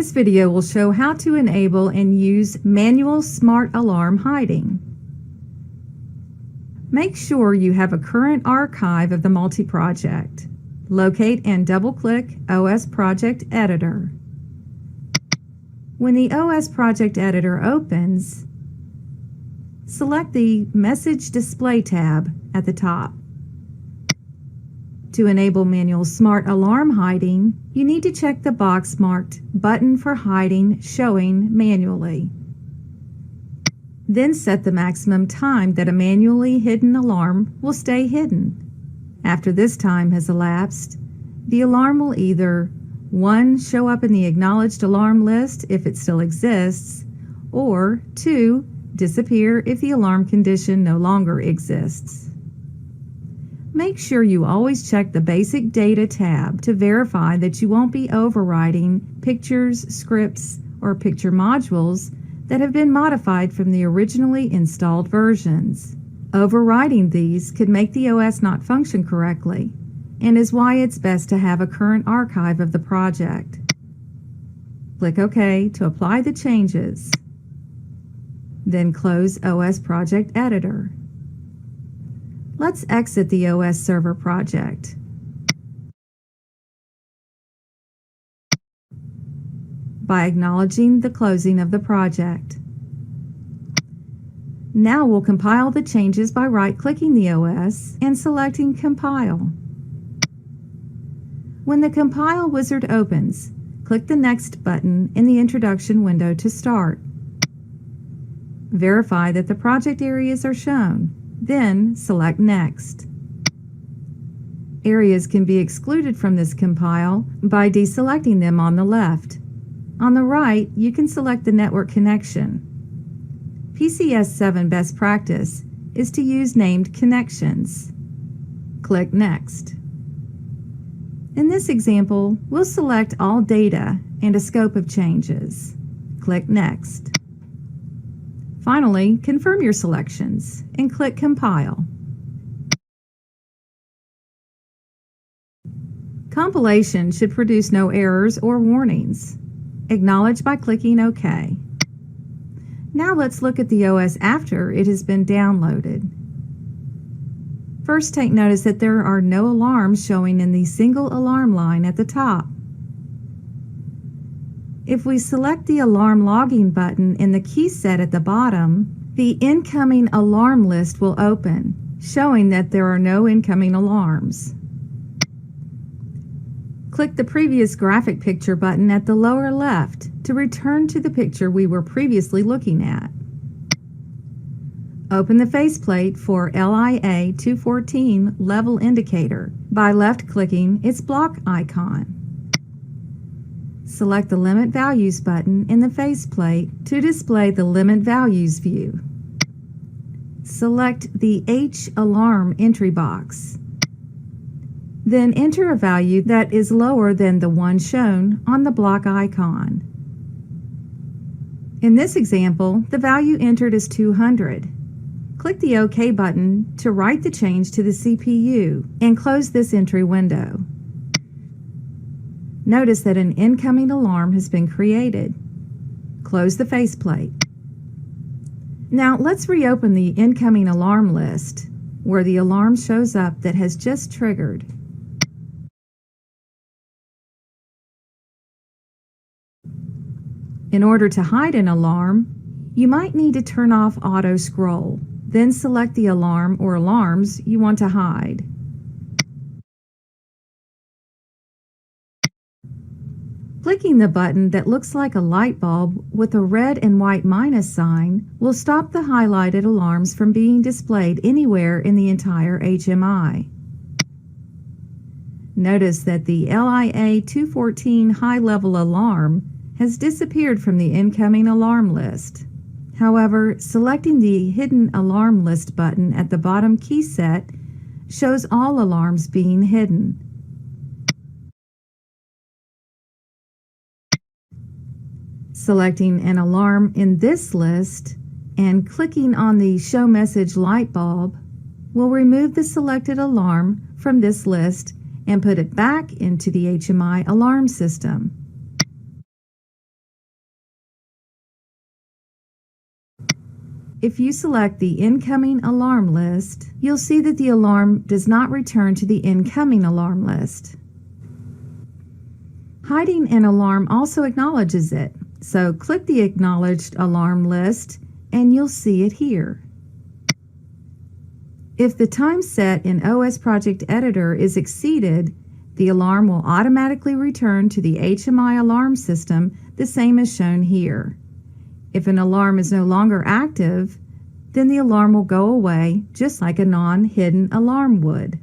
This video will show how to enable and use manual smart alarm hiding. Make sure you have a current archive of the multi-project. Locate and double-click OS Project Editor. When the OS Project Editor opens, select the Message Display tab at the top. To enable manual smart alarm hiding, you need to check the box marked Button for Hiding Showing Manually. Then set the maximum time that a manually hidden alarm will stay hidden. After this time has elapsed, the alarm will either 1. Show up in the acknowledged alarm list if it still exists, or 2. Disappear if the alarm condition no longer exists. Make sure you always check the Basic Data tab to verify that you won't be overriding pictures, scripts, or picture modules that have been modified from the originally installed versions. Overriding these could make the OS not function correctly, and is why it's best to have a current archive of the project. Click OK to apply the changes. Then close OS Project Editor. Let's exit the OS Server project. By acknowledging the closing of the project. Now we'll compile the changes by right-clicking the OS and selecting Compile. When the Compile wizard opens, click the Next button in the introduction window to start. Verify that the project areas are shown. Then select Next. Areas can be excluded from this compile by deselecting them on the left. On the right, you can select the network connection. PCS7 best practice is to use named connections. Click Next. In this example, we'll select all data and a scope of changes. Click Next. Finally, confirm your selections and click Compile. Compilation should produce no errors or warnings. Acknowledge by clicking OK. Now let's look at the OS after it has been downloaded. First, take notice that there are no alarms showing in the single alarm line at the top. If we select the Alarm Logging button in the key set at the bottom, the Incoming Alarm list will open, showing that there are no incoming alarms. Click the Previous Graphic Picture button at the lower left to return to the picture we were previously looking at. Open the faceplate for LIA 214 Level Indicator by left-clicking its block icon. Select the Limit Values button in the faceplate to display the Limit Values view. Select the H Alarm entry box. Then enter a value that is lower than the one shown on the block icon. In this example, the value entered is 200. Click the OK button to write the change to the CPU and close this entry window. Notice that an incoming alarm has been created. Close the faceplate. Now let's reopen the incoming alarm list, where the alarm shows up that has just triggered. In order to hide an alarm, you might need to turn off auto scroll, then select the alarm or alarms you want to hide. Clicking the button that looks like a light bulb with a red and white minus sign will stop the highlighted alarms from being displayed anywhere in the entire HMI. Notice that the LIA 214 high-level alarm has disappeared from the incoming alarm list. However, selecting the Hidden Alarm List button at the bottom key set shows all alarms being hidden. Selecting an alarm in this list and clicking on the Show Message light bulb will remove the selected alarm from this list and put it back into the HMI alarm system. If you select the incoming alarm list, you'll see that the alarm does not return to the incoming alarm list. Hiding an alarm also acknowledges it, so click the acknowledged alarm list and you'll see it here. If the time set in OS Project Editor is exceeded, the alarm will automatically return to the HMI alarm system, the same as shown here. If an alarm is no longer active, then the alarm will go away just like a non-hidden alarm would.